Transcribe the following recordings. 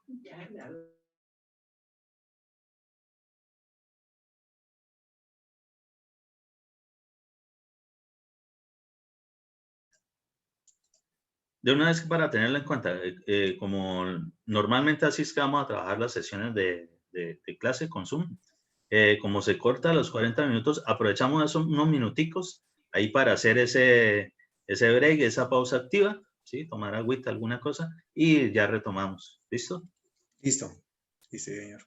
De una vez para tenerlo en cuenta, como normalmente así es que vamos a trabajar las sesiones de clase con Zoom, como se corta a los 40 minutos, aprovechamos esos unos minuticos ahí para hacer ese break, esa pausa activa, ¿sí? Tomar agüita, alguna cosa, y ya retomamos. ¿Listo? Listo. Sí, señor.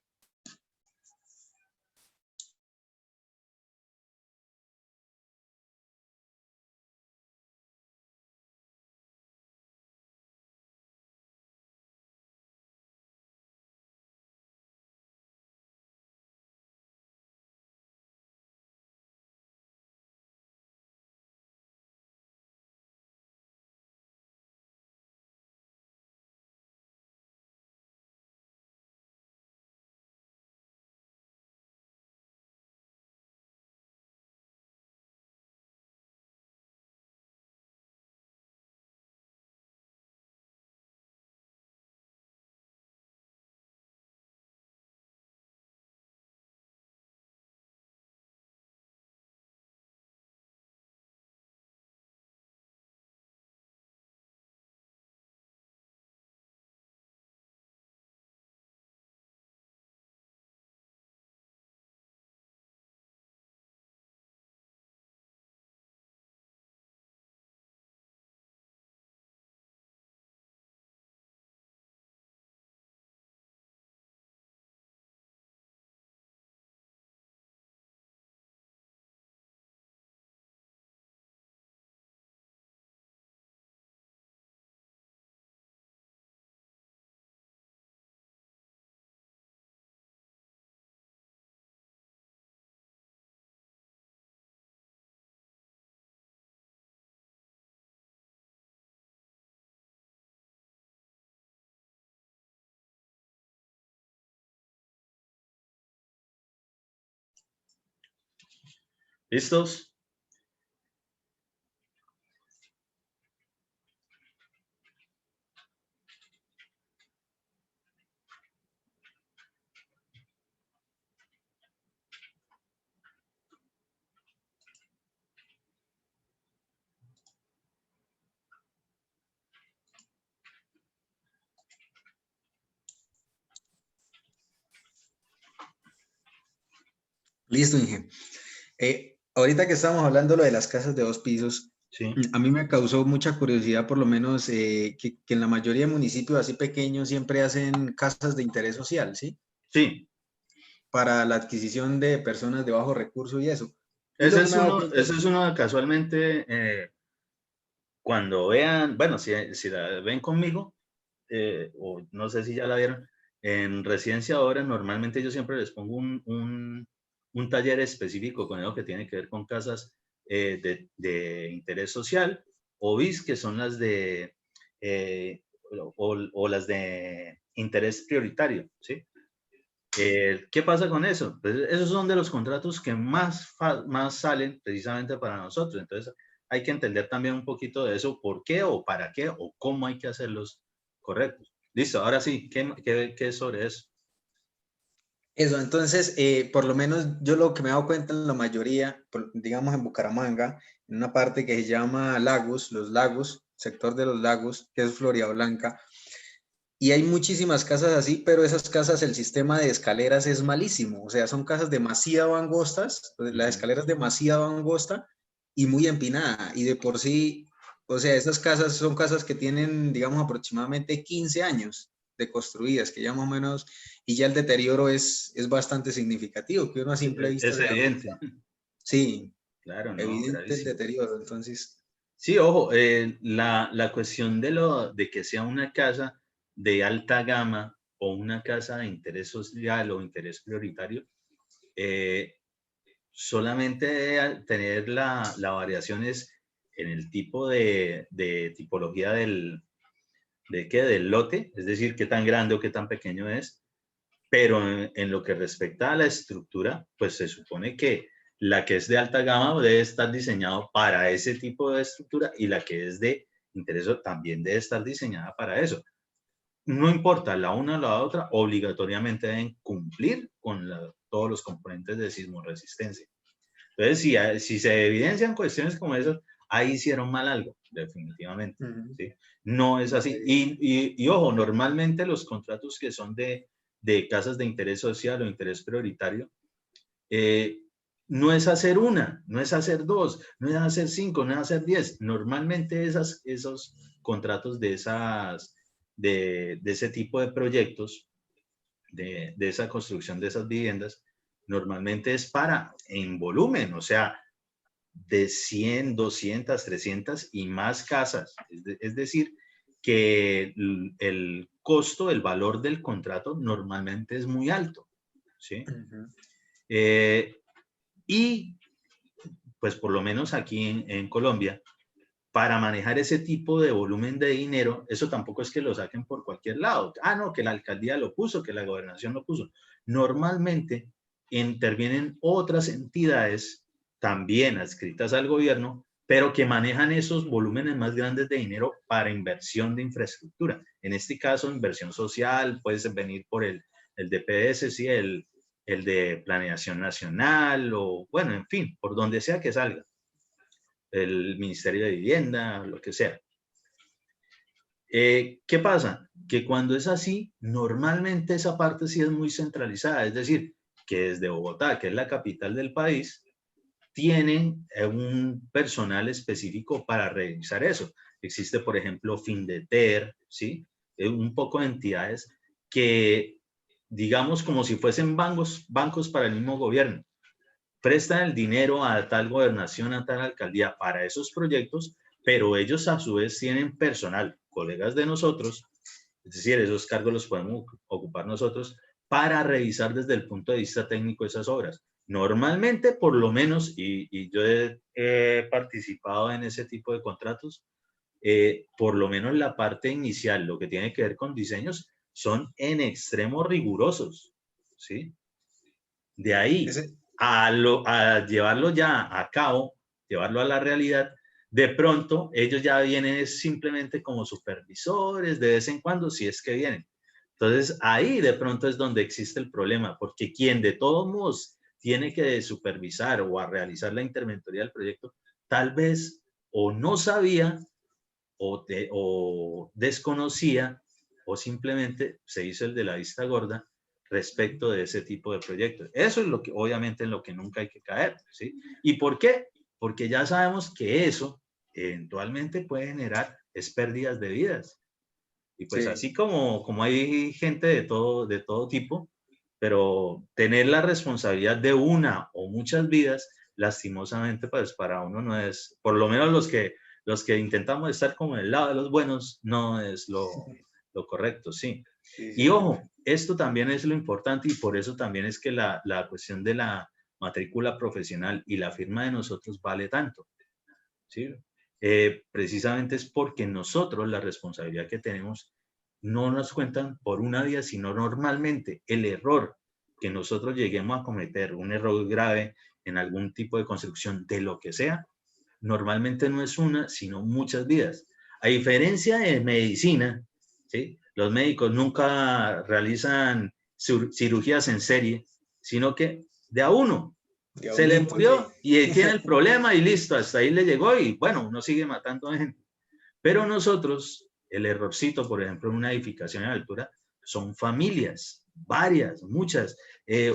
¿Listos? Listo, Inge. Ahorita que estamos hablando lo de las casas de 2 pisos, Sí. a mí me causó mucha curiosidad, por lo menos, que en la mayoría de municipios así pequeños siempre hacen casas de interés social, ¿sí? Sí. Para la adquisición de personas de bajo recurso y eso. Y lo Ese que me es he dado uno, cuenta ese es uno casualmente, cuando vean, bueno, si la ven conmigo, o no sé si ya la vieron, en Residencia Ahora, normalmente yo siempre les pongo un taller específico con algo que tiene que ver con casas de interés social, o BIS, que son las de, o las de interés prioritario, ¿sí? ¿Qué pasa con eso? Pues esos son de los contratos que más salen precisamente para nosotros. Entonces, hay que entender también un poquito de eso, por qué o para qué o cómo hay que hacerlos correctos. Listo, ahora sí, ¿qué es sobre eso? eso. Entonces, por lo menos yo lo que me he dado cuenta en la mayoría, digamos en Bucaramanga, en una parte que se llama Lagos, los Lagos, sector de los Lagos, que es Florida Blanca, y hay muchísimas casas así, pero esas casas, el sistema de escaleras es malísimo. O sea, son casas demasiado angostas, la escalera es demasiado angosta y muy empinada. Y de por sí, o sea, esas casas son casas que tienen, digamos, aproximadamente 15 años de construidas, que ya más o menos, y ya el deterioro es bastante significativo, que uno a simple vista Es se da evidente. cuenta. Sí, Claro, no, evidente el gravísimo. deterioro. Entonces, Sí, ojo, la cuestión de que sea una casa de alta gama o una casa de interés social o interés prioritario, eh, solamente debe tener la variación es en el tipo de tipología del lote, es decir, qué tan grande o qué tan pequeño es, pero en lo que respecta a la estructura, pues se supone que la que es de alta gama debe estar diseñado para ese tipo de estructura y la que es de interés también debe estar diseñada para eso. no importa la una o la otra, obligatoriamente deben cumplir con todos los componentes de sismoresistencia. Entonces, si se evidencian cuestiones como esas, ahí hicieron mal algo, definitivamente. ¿Sí? No es así. Y ojo, normalmente los contratos que son de casas de interés social o interés prioritario, no es hacer una, no es hacer dos, no es hacer 5, no es hacer 10. Normalmente esos contratos de ese tipo de proyectos, de esa construcción de esas viviendas, normalmente es en volumen, o sea, de 100, 200, 300 y más casas. Es decir, que el costo, el valor del contrato normalmente es muy alto. ¿Sí? Y pues por lo menos aquí en Colombia, para manejar ese tipo de volumen de dinero, eso tampoco es que lo saquen por cualquier lado. Ah, no, que la alcaldía lo puso, que la gobernación lo puso. Normalmente intervienen otras entidades también adscritas al gobierno, pero que manejan esos volúmenes más grandes de dinero para inversión de infraestructura. En este caso, inversión social, puede venir por el DPS, ¿sí? el de planeación nacional, o bueno, en fin, por donde sea que salga, el Ministerio de Vivienda, lo que sea. ¿Qué pasa? Que cuando es así, normalmente esa parte sí es muy centralizada, es decir, que desde Bogotá, que es la capital del país, tienen un personal específico para revisar eso. Existe, por ejemplo, Findeter, ¿sí? Un poco de entidades que, digamos, como si fuesen bancos para el mismo gobierno, prestan el dinero a tal gobernación, a tal alcaldía para esos proyectos, pero ellos a su vez tienen personal, colegas de nosotros, es decir, esos cargos los podemos ocupar nosotros para revisar desde el punto de vista técnico esas obras. Normalmente, por lo menos, y yo he participado en ese tipo de contratos, por lo menos la parte inicial, lo que tiene que ver con diseños, son en extremo rigurosos, ¿sí? De ahí a llevarlo ya a cabo, llevarlo a la realidad, de pronto ellos ya vienen simplemente como supervisores de vez en cuando, si es que vienen. Entonces ahí de pronto es donde existe el problema, porque quien de todos modos tiene que supervisar o a realizar la interventoría del proyecto, tal vez o no sabía o desconocía o simplemente se hizo el de la vista gorda respecto de ese tipo de proyectos. Eso es lo que, obviamente, en lo que nunca hay que caer, ¿sí? ¿Y por qué? Porque ya sabemos que eso eventualmente puede generar pérdidas de vidas. Y pues Sí. así como hay gente de todo tipo, pero tener la responsabilidad de una o muchas vidas, lastimosamente, pues para uno no es, por lo menos los que intentamos estar como en el lado de los buenos, no es lo correcto, sí. Sí, Y sí. ojo, esto también es lo importante y por eso también es que la cuestión de la matrícula profesional y la firma de nosotros vale tanto, ¿sí? Precisamente es porque nosotros la responsabilidad que tenemos no nos cuentan por una vía, sino normalmente el error que nosotros lleguemos a cometer, un error grave en algún tipo de construcción de lo que sea, normalmente no es una, sino muchas vidas. A diferencia de medicina, ¿sí? Los médicos nunca realizan cirugías en serie, sino que de a uno se le Sí. murió y tiene el problema y listo, hasta ahí le llegó y bueno, uno sigue matando a gente. Pero nosotros, el errorcito, por ejemplo, en una edificación en altura, son familias, varias, muchas.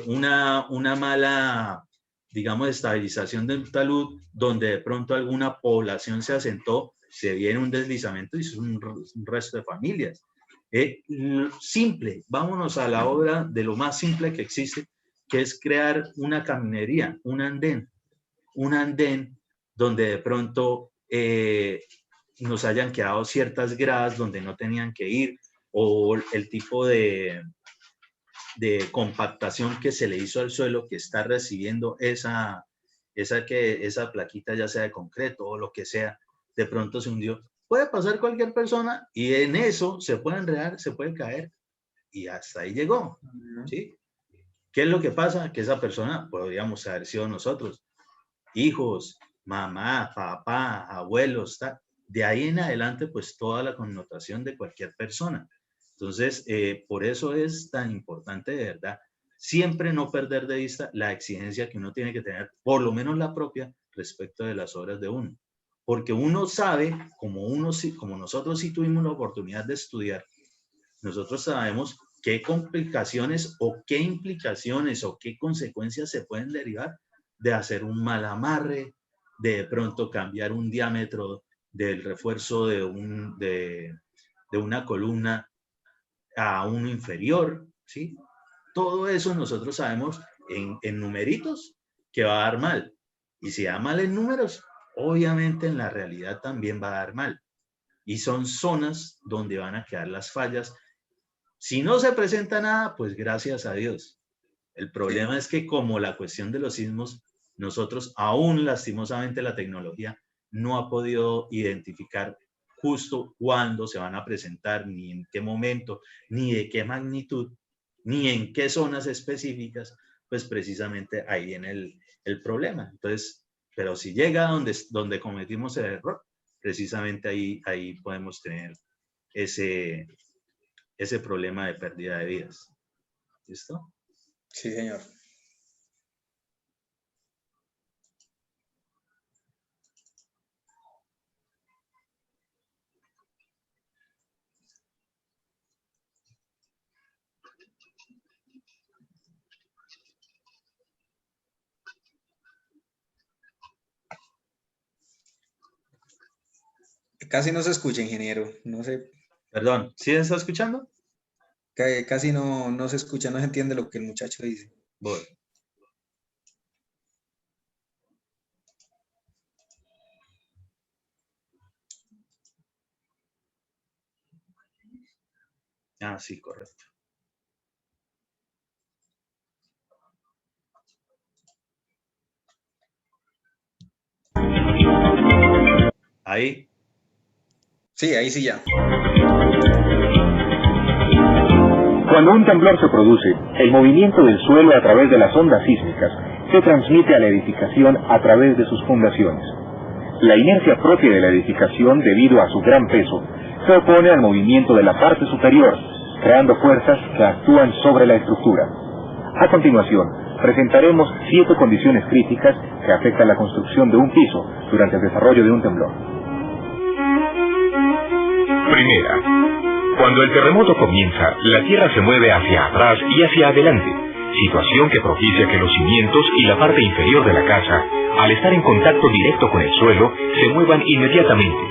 Una mala, digamos, estabilización del talud, donde de pronto alguna población se asentó, se viene un deslizamiento y es un resto de familias. Simple, vámonos a la obra de lo más simple que existe, que es crear una caminería, un andén donde de pronto nos hayan quedado ciertas gradas donde no tenían que ir, o el tipo de compactación que se le hizo al suelo que está recibiendo esa plaquita, ya sea de concreto o lo que sea, de pronto se hundió. Puede pasar cualquier persona y en eso se puede enredar, se puede caer y hasta ahí llegó, ¿sí? ¿Qué es lo que pasa? Que esa persona podríamos haber sido nosotros, hijos, mamá, papá, abuelos, tal. De ahí en adelante, pues toda la connotación de cualquier persona. Entonces, por eso es tan importante, de verdad, siempre no perder de vista la exigencia que uno tiene que tener, por lo menos la propia, respecto de las obras de uno. Porque uno sabe, como nosotros sí tuvimos la oportunidad de estudiar, nosotros sabemos qué complicaciones o qué implicaciones o qué consecuencias se pueden derivar de hacer un mal amarre, de pronto cambiar un diámetro del refuerzo de una columna a uno inferior, ¿sí? Todo eso nosotros sabemos en numeritos que va a dar mal. Y si da mal en números, obviamente en la realidad también va a dar mal. Y son zonas donde van a quedar las fallas. Si no se presenta nada, pues gracias a Dios. El problema Sí. es que como la cuestión de los sismos, nosotros aún lastimosamente la tecnología no ha podido identificar justo cuándo se van a presentar, ni en qué momento, ni de qué magnitud, ni en qué zonas específicas, pues precisamente ahí viene el problema. Entonces, pero si llega donde cometimos el error, precisamente ahí podemos tener ese problema de pérdida de vidas. ¿Listo? Sí, señor. Casi no se escucha, ingeniero. No sé, Perdón, ¿sí está escuchando? casi no se escucha, no se entiende lo que el muchacho dice. Voy. Ah, sí, correcto. Ahí. Sí, ahí sí ya. Cuando un temblor se produce, el movimiento del suelo a través de las ondas sísmicas se transmite a la edificación a través de sus fundaciones. La inercia propia de la edificación, debido a su gran peso, se opone al movimiento de la parte superior, creando fuerzas que actúan sobre la estructura. A continuación, presentaremos 7 condiciones críticas que afectan la construcción de un piso durante el desarrollo de un temblor. Primera. Cuando el terremoto comienza, la tierra se mueve hacia atrás y hacia adelante, situación que propicia que los cimientos y la parte inferior de la casa, al estar en contacto directo con el suelo, se muevan inmediatamente.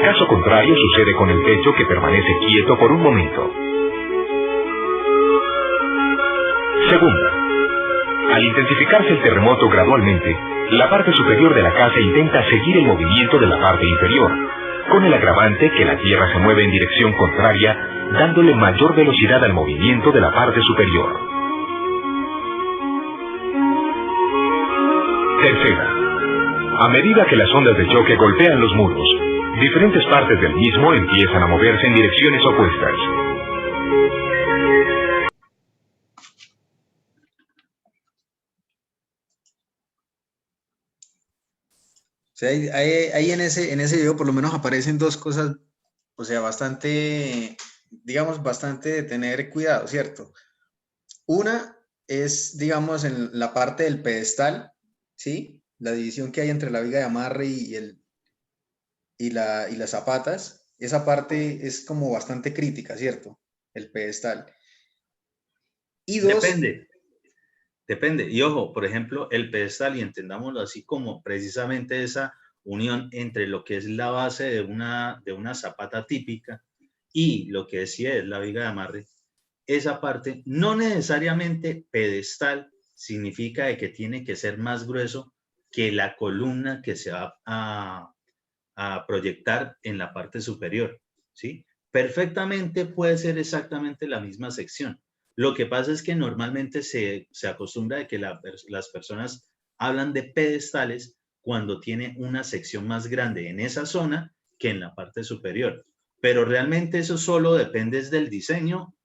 Caso contrario sucede con el techo, que permanece quieto por un momento. Segunda. Al intensificarse el terremoto gradualmente, la parte superior de la casa intenta seguir el movimiento de la parte inferior, con el agravante que la tierra se mueve en dirección contraria, dándole mayor velocidad al movimiento de la parte superior. Tercera. A medida que las ondas de choque golpean los muros, diferentes partes del mismo empiezan a moverse en direcciones opuestas. O sea, ahí en ese video por lo menos aparecen dos cosas, o sea, bastante, digamos, bastante de tener cuidado, ¿cierto? Una es, digamos, en la parte del pedestal, ¿sí? La división que hay entre la viga de amarre y las zapatas. Esa parte es como bastante crítica, ¿cierto? El pedestal. Y dos, Depende. Y ojo, por ejemplo, el pedestal, y entendámoslo así como precisamente esa unión entre lo que es la base de una zapata típica y lo que sí es la viga de amarre, esa parte no necesariamente pedestal significa de que tiene que ser más grueso que la columna que se va a proyectar en la parte superior, ¿sí? Perfectamente puede ser exactamente la misma sección. Lo que pasa es que normalmente se acostumbra de que las personas hablan de pedestales cuando tiene una sección más grande en esa zona que en la parte superior. Pero realmente eso solo depende del diseño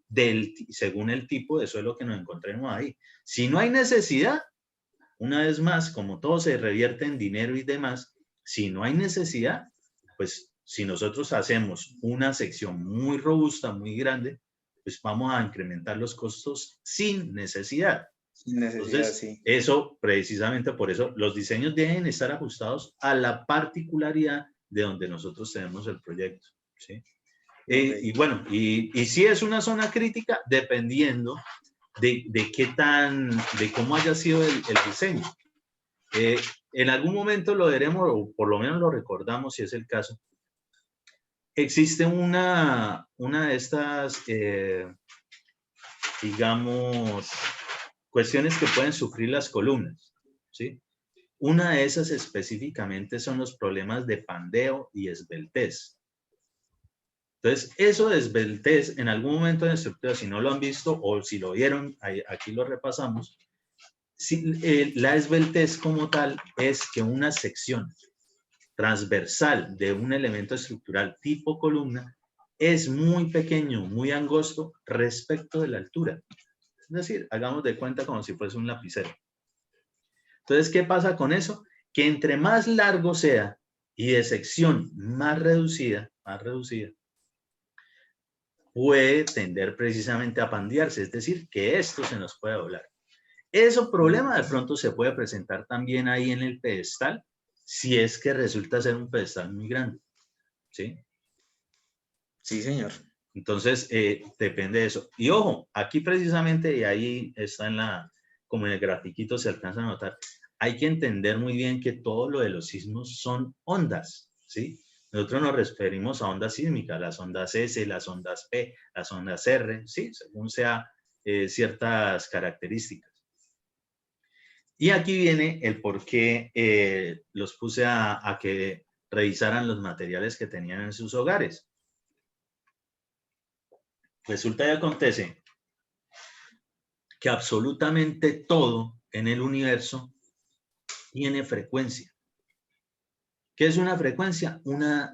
según el tipo de suelo que nos encontremos ahí. Si no hay necesidad, una vez más, como todo se revierte en dinero y demás, si no hay necesidad, pues si nosotros hacemos una sección muy robusta, muy grande, pues vamos a incrementar los costos sin necesidad. Sin necesidad, Entonces, sí. eso, precisamente por eso, los diseños deben estar ajustados a la particularidad de donde nosotros tenemos el proyecto, ¿sí? Okay. Y bueno, y si es una zona crítica, dependiendo de cómo haya sido el diseño. En algún momento lo veremos, o por lo menos lo recordamos, si es el caso. Existe una de estas, digamos, cuestiones que pueden sufrir las columnas, ¿sí? Una de esas específicamente son los problemas de pandeo y esbeltez. Entonces, eso de esbeltez, en algún momento de la estructura, si no lo han visto o si lo vieron, aquí lo repasamos. La esbeltez como tal es que una sección transversal de un elemento estructural tipo columna es muy pequeño, muy angosto respecto de la altura. Es decir, hagamos de cuenta como si fuese un lapicero. Entonces, ¿qué pasa con eso? Que entre más largo sea y de sección más reducida, puede tender precisamente a pandearse, es decir, que esto se nos puede doblar. Ese problema de pronto se puede presentar también ahí en el pedestal, si es que resulta ser un pedestal muy grande, ¿sí? Sí, señor. Entonces, depende de eso. Y ojo, aquí precisamente, y ahí está como en el grafiquito se alcanza a notar, hay que entender muy bien que todo lo de los sismos son ondas, ¿sí? Nosotros nos referimos a ondas sísmicas, las ondas S, las ondas P, las ondas R, ¿sí? Según sea ciertas características. Y aquí viene el por qué los puse a que revisaran los materiales que tenían en sus hogares. Resulta y acontece que absolutamente todo en el universo tiene frecuencia. ¿Qué es una frecuencia? Una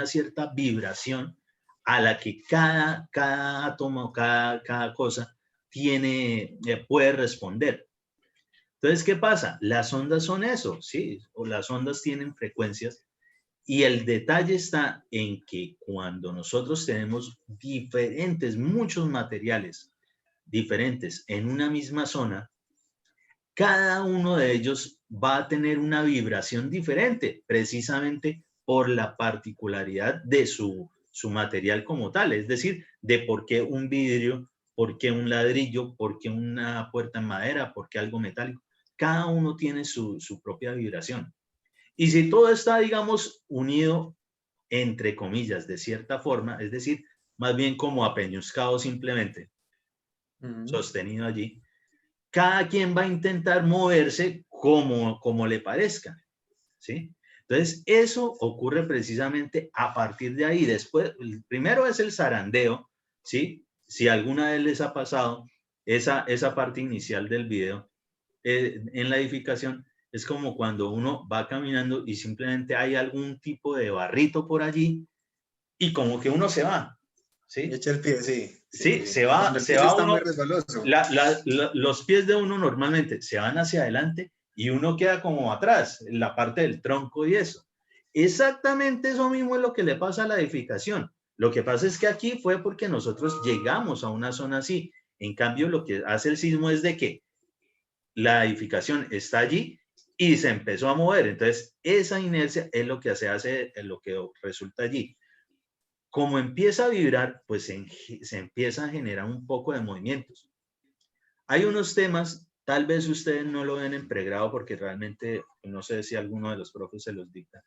cierta vibración a la que cada átomo, cada cosa puede responder. Entonces, ¿qué pasa? Las ondas son eso, ¿sí? O las ondas tienen frecuencias. Y el detalle está en que cuando nosotros tenemos muchos materiales diferentes en una misma zona, cada uno de ellos va a tener una vibración diferente, precisamente por la particularidad de su material como tal. Es decir, de por qué un vidrio, por qué un ladrillo, por qué una puerta en madera, por qué algo metálico. Cada uno tiene su propia vibración. Y si todo está, digamos, unido, entre comillas, de cierta forma, es decir, más bien como apeñuscado simplemente, sostenido allí, cada quien va a intentar moverse como le parezca, ¿sí? Entonces, eso ocurre precisamente a partir de ahí. Después, primero es el zarandeo, ¿sí? Si alguna vez les ha pasado esa parte inicial del video, en la edificación, es como cuando uno va caminando y simplemente hay algún tipo de barrito por allí y como que uno se va, ¿sí? Echa el pie, sí. Sí, se va uno. Muy resbaloso. Los pies de uno normalmente se van hacia adelante y uno queda como atrás, en la parte del tronco y eso. Exactamente eso mismo es lo que le pasa a la edificación. Lo que pasa es que aquí fue porque nosotros llegamos a una zona así. En cambio, lo que hace el sismo es de que la edificación está allí y se empezó a mover. Entonces, esa inercia es lo que lo que resulta allí. Como empieza a vibrar, pues se empieza a generar un poco de movimientos. Hay unos temas, tal vez ustedes no lo ven en pregrado porque realmente, no sé si alguno de los profes se los dicta.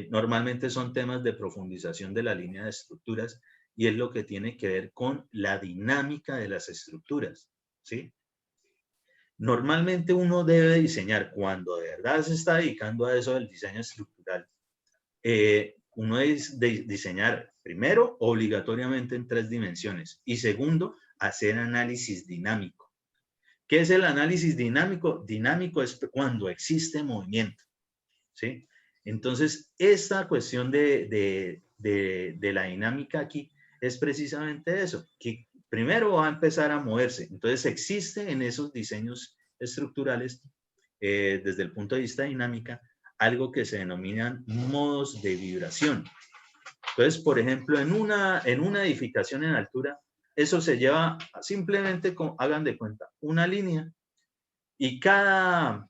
Normalmente son temas de profundización de la línea de estructuras y es lo que tiene que ver con la dinámica de las estructuras, ¿sí? Normalmente uno debe diseñar, cuando de verdad se está dedicando a eso del diseño estructural, uno debe diseñar primero obligatoriamente en 3 dimensiones y segundo, hacer análisis dinámico. ¿Qué es el análisis dinámico? Dinámico es cuando existe movimiento, ¿sí? Entonces, esta cuestión de la dinámica aquí es precisamente eso, que primero va a empezar a moverse. Entonces, existe en esos diseños estructurales, desde el punto de vista dinámica, algo que se denominan modos de vibración. Entonces, por ejemplo, en una edificación en altura, eso se lleva simplemente, hagan de cuenta, una línea y cada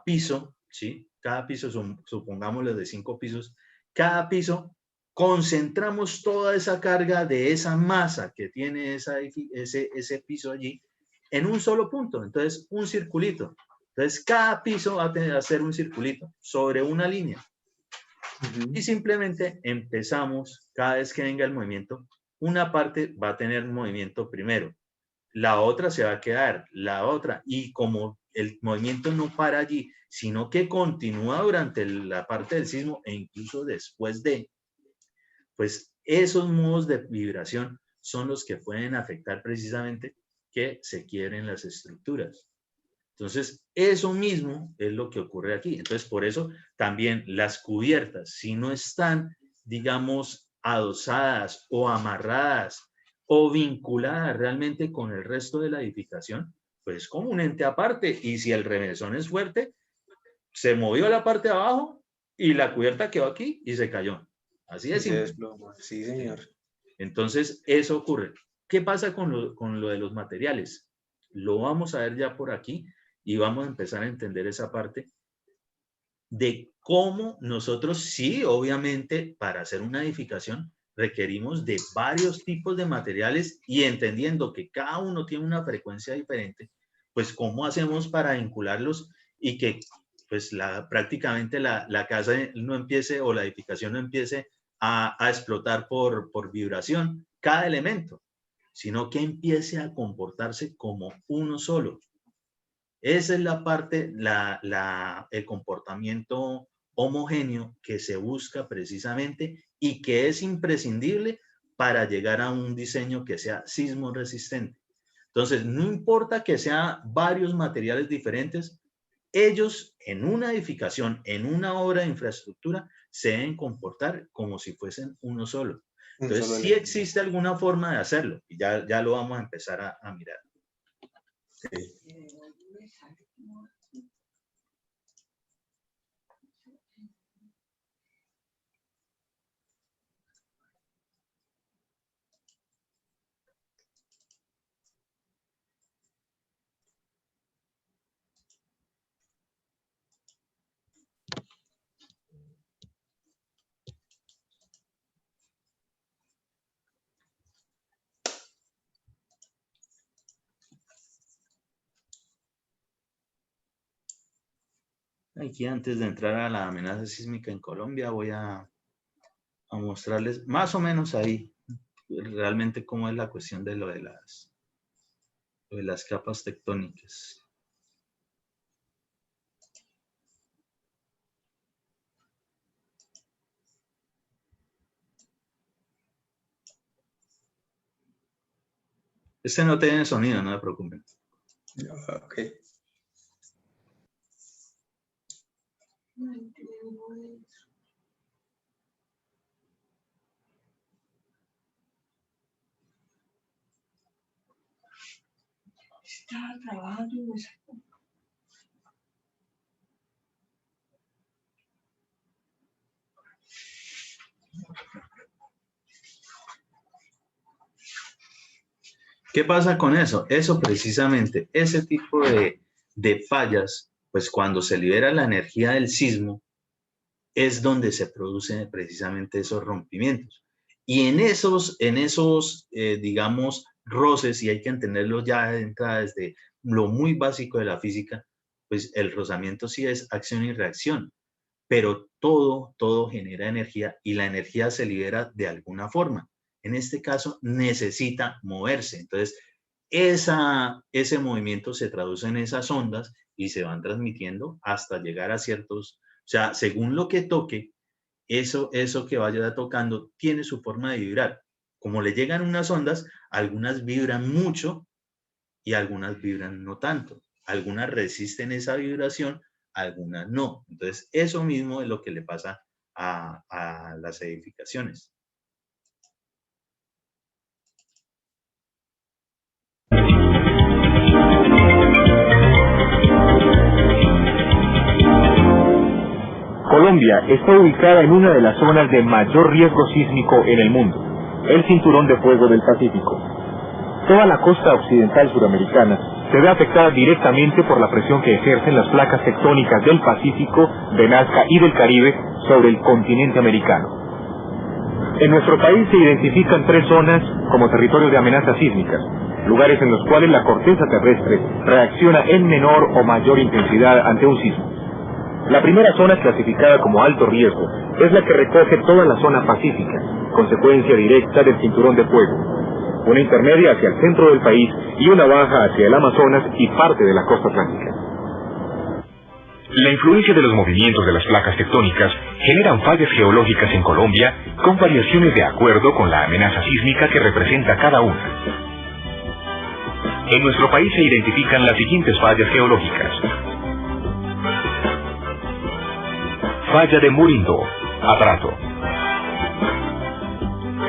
piso, ¿sí? Cada piso, supongámoslo de 5 pisos, cada piso concentramos toda esa carga de esa masa que tiene ese piso allí en un solo punto. Entonces, un circulito. Entonces, cada piso va a hacer un circulito sobre una línea. Y simplemente empezamos, cada vez que venga el movimiento, una parte va a tener movimiento primero, la otra se va a quedar, la otra, y como el movimiento no para allí, sino que continúa durante la parte del sismo e incluso después de, pues esos modos de vibración son los que pueden afectar precisamente que se quiebren las estructuras. Entonces, eso mismo es lo que ocurre aquí. Entonces, por eso también las cubiertas, si no están, digamos, adosadas o amarradas o vinculadas realmente con el resto de la edificación, pues es como un ente aparte. Y si el remesón es fuerte, se movió la parte de abajo y la cubierta quedó aquí y se cayó. Así es. Sí, señor. Entonces, eso ocurre. ¿Qué pasa con lo de los materiales? Lo vamos a ver ya por aquí. Y vamos a empezar a entender esa parte de cómo nosotros, sí, obviamente, para hacer una edificación requerimos de varios tipos de materiales y entendiendo que cada uno tiene una frecuencia diferente, pues cómo hacemos para vincularlos y que pues prácticamente la casa no empiece o la edificación no empiece a explotar por vibración cada elemento, sino que empiece a comportarse como uno solo. Esa es la parte, el comportamiento homogéneo que se busca precisamente y que es imprescindible para llegar a un diseño que sea sismo resistente. Entonces, no importa que sean varios materiales diferentes, ellos en una edificación, en una obra de infraestructura, se deben comportar como si fuesen uno solo. Entonces, sí existe alguna forma de hacerlo y ya lo vamos a empezar a mirar. Sí. Aquí antes de entrar a la amenaza sísmica en Colombia voy a mostrarles más o menos ahí realmente cómo es la cuestión de lo de las capas tectónicas. Este no tiene sonido, no se preocupen. Ok. Estaba trabajando y me sacó. ¿Qué pasa con eso? Eso precisamente, ese tipo de fallas, pues cuando se libera la energía del sismo, es donde se producen precisamente esos rompimientos. Y en esos digamos, roces, y hay que entenderlo ya de entrada desde lo muy básico de la física, pues el rozamiento sí es acción y reacción, pero todo genera energía y la energía se libera de alguna forma. En este caso, necesita moverse. Entonces, ese movimiento se traduce en esas ondas y se van transmitiendo hasta llegar a ciertos, o sea, según lo que toque, eso que vaya tocando tiene su forma de vibrar. Como le llegan unas ondas, algunas vibran mucho y algunas vibran no tanto. Algunas resisten esa vibración, algunas no. Entonces, eso mismo es lo que le pasa a las edificaciones. Colombia está ubicada en una de las zonas de mayor riesgo sísmico en el mundo, el Cinturón de Fuego del Pacífico. Toda la costa occidental suramericana se ve afectada directamente por la presión que ejercen las placas tectónicas del Pacífico, de Nazca y del Caribe sobre el continente americano. En nuestro país se identifican 3 zonas como territorios de amenazas sísmicas, lugares en los cuales la corteza terrestre reacciona en menor o mayor intensidad ante un sismo. La primera zona clasificada como alto riesgo es la que recoge toda la zona pacífica, consecuencia directa del Cinturón de Fuego. Una intermedia hacia el centro del país y una baja hacia el Amazonas y parte de la costa atlántica. La influencia de los movimientos de las placas tectónicas generan fallas geológicas en Colombia con variaciones de acuerdo con la amenaza sísmica que representa cada una. En nuestro país se identifican las siguientes fallas geológicas. Falla de Murindo, Atrato.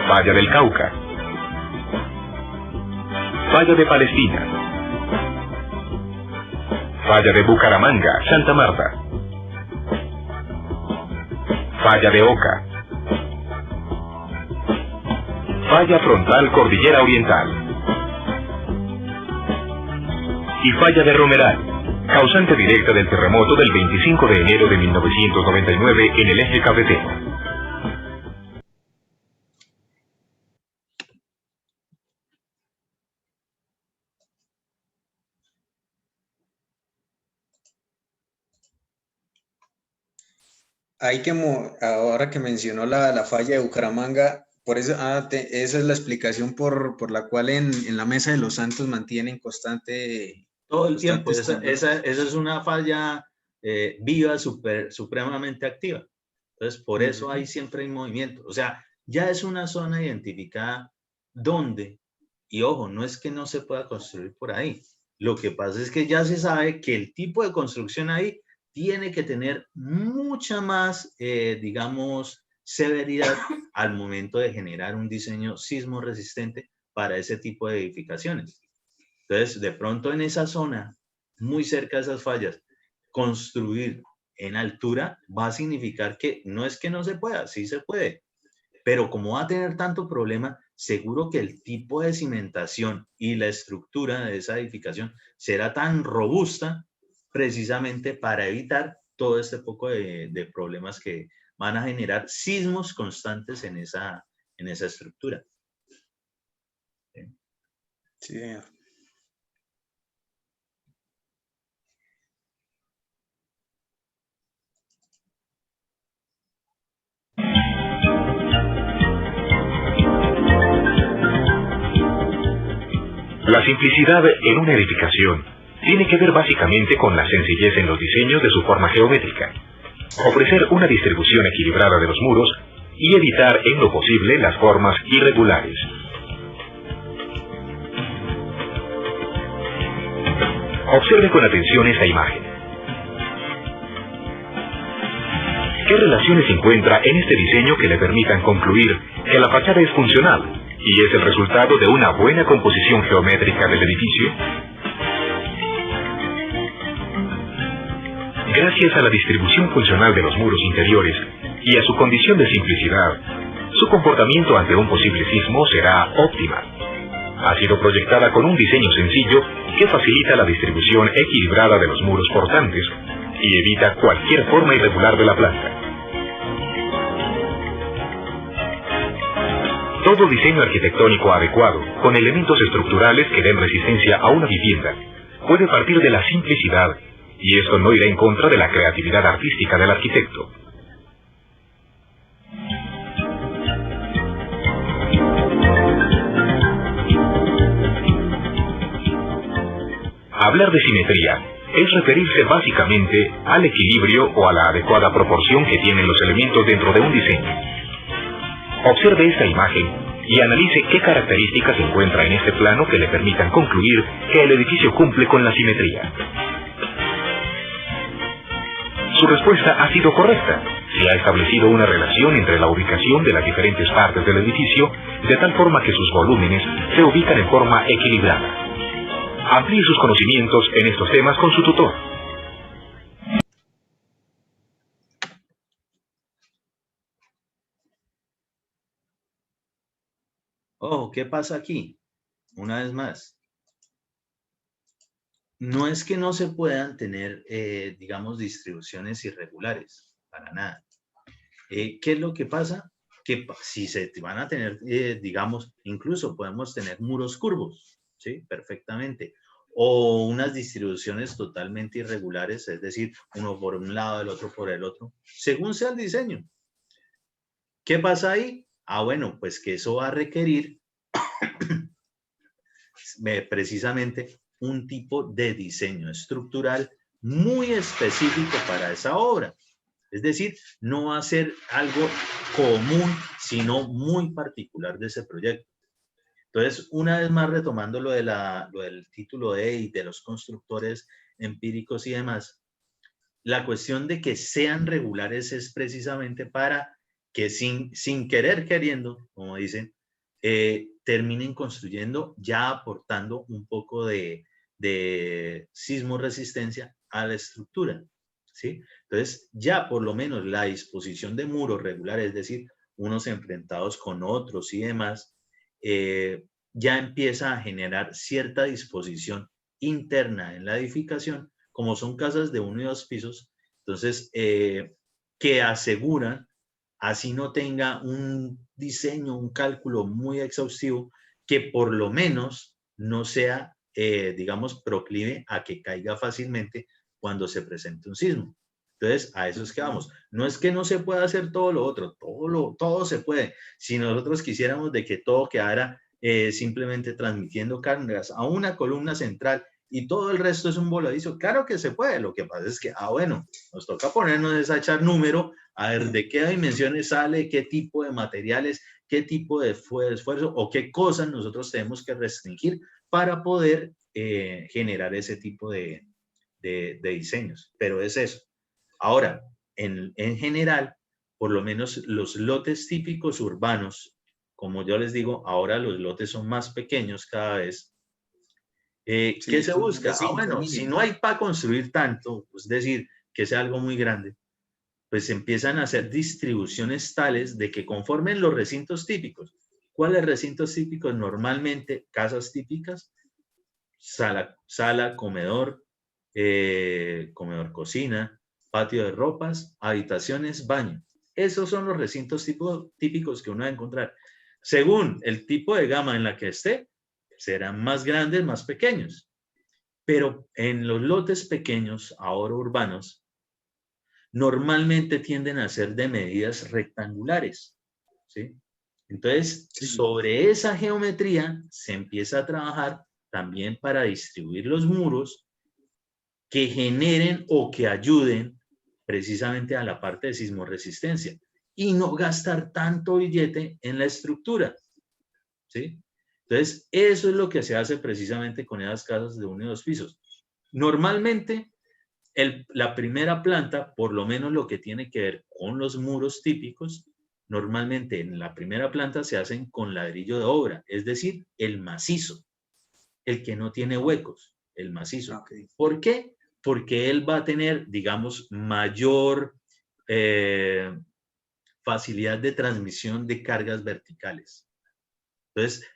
Falla del Cauca. Falla de Palestina. Falla de Bucaramanga, Santa Marta. Falla de Oca. Falla frontal Cordillera Oriental. Y falla de Romeral, causante directa del terremoto del 25 de enero de 1999 en el eje cafetero. Hay que, ahora que mencionó la falla de Bucaramanga, por eso, esa es la explicación por la cual en la Mesa de los Santos mantienen constante... Todo el tiempo, esa es una falla viva, supremamente activa. Entonces, por eso siempre hay movimiento. O sea, ya es una zona identificada donde, y ojo, no es que no se pueda construir por ahí. Lo que pasa es que ya se sabe que el tipo de construcción ahí tiene que tener mucha más, digamos, severidad al momento de generar un diseño sismo resistente para ese tipo de edificaciones. Entonces, de pronto en esa zona, muy cerca de esas fallas, construir en altura va a significar que no es que no se pueda, sí se puede, pero como va a tener tanto problema, seguro que el tipo de cimentación y la estructura de esa edificación será tan robusta precisamente para evitar todo este poco de problemas que van a generar sismos constantes en esa estructura. Sí. La simplicidad en una edificación tiene que ver básicamente con la sencillez en los diseños de su forma geométrica, ofrecer una distribución equilibrada de los muros y evitar en lo posible las formas irregulares. Observe con atención esta imagen. ¿Qué relaciones encuentra en este diseño que le permitan concluir que la fachada es funcional y es el resultado de una buena composición geométrica del edificio? Gracias a la distribución funcional de los muros interiores y a su condición de simplicidad, su comportamiento ante un posible sismo será óptima. Ha sido proyectada con un diseño sencillo que facilita la distribución equilibrada de los muros portantes y evita cualquier forma irregular de la planta. Todo diseño arquitectónico adecuado, con elementos estructurales que den resistencia a una vivienda, puede partir de la simplicidad, y esto no irá en contra de la creatividad artística del arquitecto. Hablar de simetría es referirse básicamente al equilibrio o a la adecuada proporción que tienen los elementos dentro de un diseño. Observe esta imagen y analice qué características se encuentra en este plano que le permitan concluir que el edificio cumple con la simetría. Su respuesta ha sido correcta. Se ha establecido una relación entre la ubicación de las diferentes partes del edificio, de tal forma que sus volúmenes se ubican en forma equilibrada. Amplíe sus conocimientos en estos temas con su tutor. Ojo, ¿qué pasa aquí? Una vez más, no es que no se puedan tener, digamos, distribuciones irregulares, para nada. ¿Qué es lo que pasa? Que si se van a tener, digamos, incluso podemos tener muros curvos, ¿sí? Perfectamente. O unas distribuciones totalmente irregulares, es decir, uno por un lado, el otro por el otro, según sea el diseño. ¿Qué pasa ahí? Ah, bueno, pues que eso va a requerir precisamente un tipo de diseño estructural muy específico para esa obra. Es decir, no va a ser algo común, sino muy particular de ese proyecto. Entonces, una vez más retomando lo del título E y de los constructores empíricos y demás, la cuestión de que sean regulares es precisamente para que sin querer queriendo, como dicen, terminen construyendo ya aportando un poco de sismo resistencia a la estructura, ¿sí? Entonces, ya por lo menos la disposición de muros regulares, es decir, unos enfrentados con otros y demás, ya empieza a generar cierta disposición interna en la edificación, como son casas de 1 y 2 pisos, entonces, que aseguran, así no tenga un diseño, un cálculo muy exhaustivo, que por lo menos no sea, digamos, proclive a que caiga fácilmente cuando se presente un sismo. Entonces, a eso es que vamos. No es que no se pueda hacer todo lo otro, todo se puede. Si nosotros quisiéramos de que todo quedara simplemente transmitiendo cargas a una columna central y todo el resto es un voladizo, claro que se puede. Lo que pasa es que, bueno, nos toca ponernos a echar número, a ver de qué dimensiones sale, qué tipo de materiales, qué tipo de esfuerzo o qué cosas nosotros tenemos que restringir para poder generar ese tipo de diseños. Pero es eso. Ahora, en general, por lo menos los lotes típicos urbanos, como yo les digo, ahora los lotes son más pequeños cada vez. Sí, ¿Qué se son busca? recintos Bueno, si mínimos. no hay para construir tanto, es decir, que sea algo muy grande, pues empiezan a hacer distribuciones tales de que conformen los recintos típicos. ¿Cuáles recintos típicos? Normalmente casas típicas, sala comedor, comedor cocina, patio de ropas, habitaciones, baño. Esos son los recintos típicos que uno va a encontrar. Según el tipo de gama en la que esté, serán más grandes, más pequeños. Pero en los lotes pequeños, ahora urbanos, normalmente tienden a ser de medidas rectangulares, ¿sí? Entonces, Sí. sobre esa geometría se empieza a trabajar también para distribuir los muros que generen o que ayuden precisamente a la parte de sismoresistencia y no gastar tanto billete en la estructura, ¿sí? Entonces, eso es lo que se hace precisamente con esas casas de 1 y 2 pisos. Normalmente, la primera planta, por lo menos lo que tiene que ver con los muros típicos, normalmente en la primera planta se hacen con ladrillo de obra, es decir, el macizo, el que no tiene huecos, el macizo. Okay. ¿Por qué? Porque él va a tener, digamos, mayor facilidad de transmisión de cargas verticales. Entonces,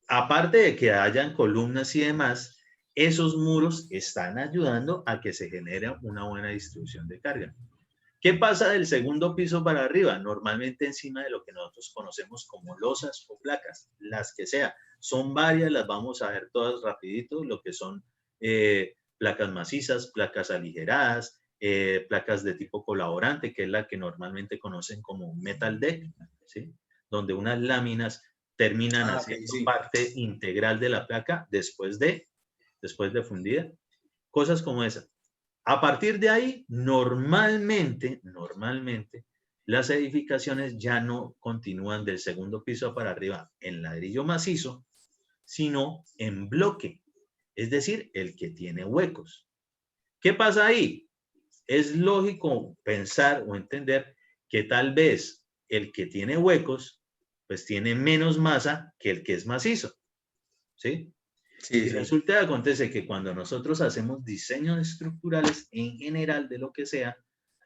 aparte de que hayan columnas y demás, esos muros están ayudando a que se genere una buena distribución de carga. ¿Qué pasa del segundo piso para arriba? Normalmente encima de lo que nosotros conocemos como losas o placas, las que sea. Son varias, las vamos a ver todas rapidito, lo que son placas macizas, placas aligeradas, placas de tipo colaborante, que es la que normalmente conocen como metal deck, ¿sí? Donde unas láminas terminan haciendo sí. parte integral de la placa después de fundida. Cosas como esa. A partir de ahí, normalmente, las edificaciones ya no continúan del segundo piso para arriba en ladrillo macizo, sino en bloque, es decir, el que tiene huecos. ¿Qué pasa ahí? Es lógico pensar o entender que tal vez el que tiene huecos, pues tiene menos masa que el que es macizo, ¿sí? Sí, Y sí. resulta y acontece que cuando nosotros hacemos diseños estructurales en general de lo que sea,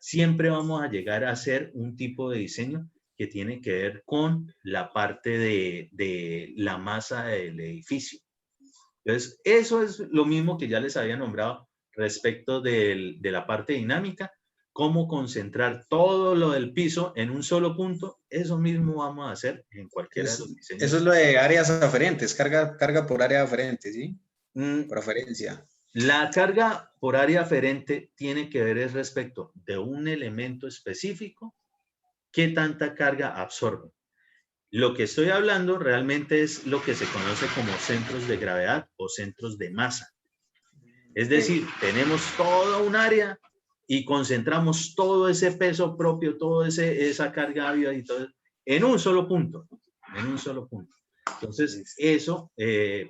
siempre vamos a llegar a hacer un tipo de diseño que tiene que ver con la parte de la masa del edificio. Entonces, eso es lo mismo que ya les había nombrado respecto de la parte dinámica, cómo concentrar todo lo del piso en un solo punto. Eso mismo vamos a hacer en cualquiera de los diseños. Eso es lo de áreas aferentes, carga por área aferente, ¿sí? Por aferencia. La carga por área aferente tiene que ver es respecto de un elemento específico, qué tanta carga absorbe. Lo que estoy hablando realmente es lo que se conoce como centros de gravedad o centros de masa. Es decir, tenemos toda un área y concentramos todo ese peso propio, toda esa carga viva y todo en un solo punto, en un solo punto. Entonces, eso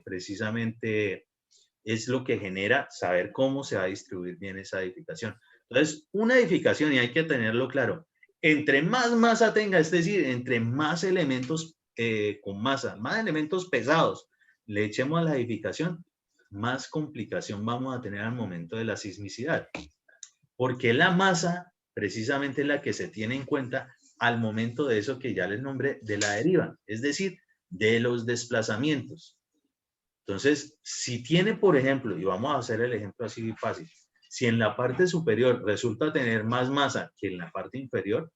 precisamente es lo que genera saber cómo se va a distribuir bien esa edificación. Entonces, una edificación, y hay que tenerlo claro, entre más masa tenga, es decir, entre más elementos con masa, más elementos pesados le echemos a la edificación, más complicación vamos a tener al momento de la sismicidad. Porque la masa precisamente es la que se tiene en cuenta al momento de eso que ya les nombré, de la deriva, es decir, de los desplazamientos. Entonces, si tiene, por ejemplo, y vamos a hacer el ejemplo así fácil, si en la parte superior resulta tener más masa que en la parte inferior,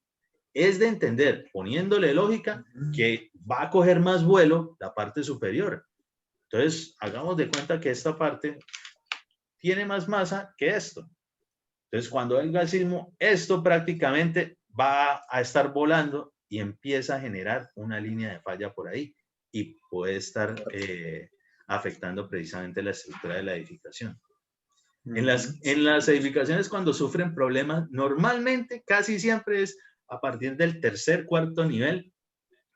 es de entender, poniéndole lógica, que va a coger más vuelo la parte superior. Entonces, hagamos de cuenta que esta parte tiene más masa que esto. Entonces, cuando venga el sismo, esto prácticamente va a estar volando y empieza a generar una línea de falla por ahí y puede estar afectando precisamente la estructura de la edificación. En las edificaciones, cuando sufren problemas, normalmente casi siempre es a partir del tercer, cuarto nivel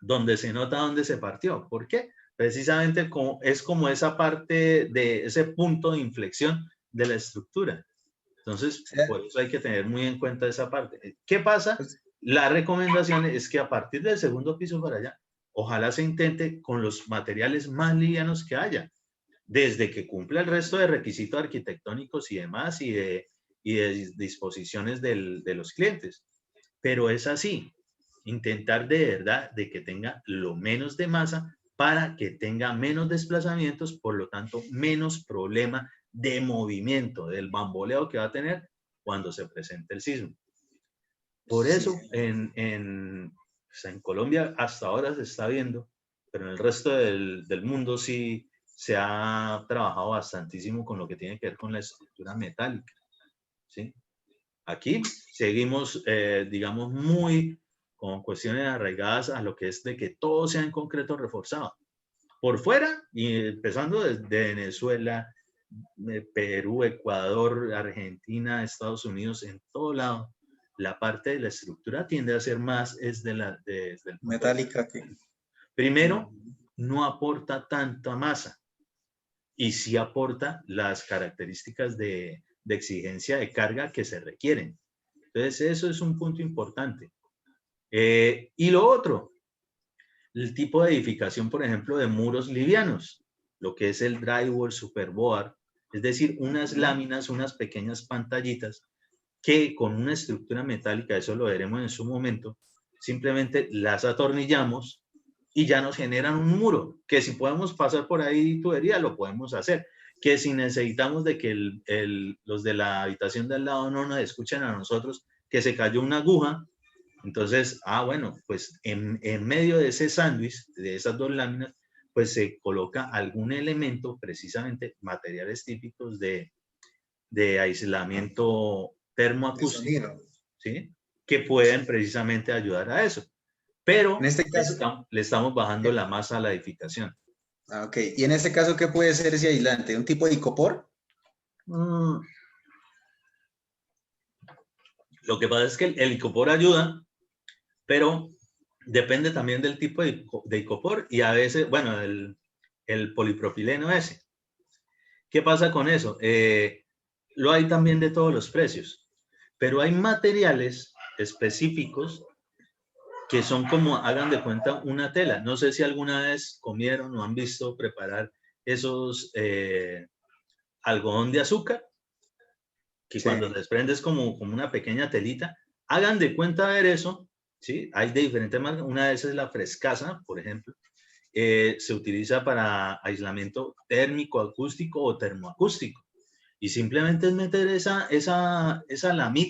donde se nota dónde se partió. ¿Por qué? Precisamente es como esa parte de ese punto de inflexión de la estructura. Entonces, por eso hay que tener muy en cuenta esa parte. ¿Qué pasa? La recomendación es que a partir del segundo piso para allá, ojalá se intente con los materiales más livianos que haya, desde que cumpla el resto de requisitos arquitectónicos y demás y de disposiciones de los clientes. Pero es así, intentar de verdad de que tenga lo menos de masa para que tenga menos desplazamientos, por lo tanto, menos problema de movimiento, del bamboleo que va a tener cuando se presente el sismo. Por eso, en Colombia hasta ahora se está viendo, pero en el resto del mundo sí se ha trabajado bastantísimo con lo que tiene que ver con la estructura metálica, ¿sí? Aquí seguimos, digamos, muy con cuestiones arraigadas a lo que es de que todo sea en concreto reforzado. Por fuera, y empezando desde Venezuela, Perú, Ecuador, Argentina, Estados Unidos, en todo lado, la parte de la estructura tiende a ser más desde el metálica. Primero, no aporta tanta masa y sí aporta las características de exigencia de carga que se requieren. Entonces, eso es un punto importante. Y lo otro, el tipo de edificación, por ejemplo, de muros livianos, lo que es el drywall superboard, es decir, unas láminas, unas pequeñas pantallitas que con una estructura metálica, eso lo veremos en su momento, simplemente las atornillamos y ya nos generan un muro, que si podemos pasar por ahí tubería, lo podemos hacer. Que si necesitamos de que los de la habitación de al lado no nos escuchen a nosotros, que se cayó una aguja, entonces, bueno, pues en medio de ese sándwich, de esas dos láminas, pues se coloca algún elemento, precisamente materiales típicos de aislamiento termoacústico, ¿sí? Que pueden precisamente ayudar a eso. Pero en este caso, le estamos bajando la masa a la edificación. Ok, y en este caso, ¿qué puede ser ese aislante? ¿Un tipo de icopor? Lo que pasa es que el icopor ayuda, pero depende también del tipo de icopor y a veces, bueno, el polipropileno ese. ¿Qué pasa con eso? Lo hay también de todos los precios, pero hay materiales específicos que son como, hagan de cuenta, una tela. No sé si alguna vez comieron o han visto preparar esos algodón de azúcar, que cuando desprendes como una pequeña telita, hagan de cuenta ver eso, ¿sí? Hay de diferentes marcas. Una de esas es la Frescasa, por ejemplo. Se utiliza para aislamiento térmico, acústico o termoacústico. Y simplemente es meter esa lamita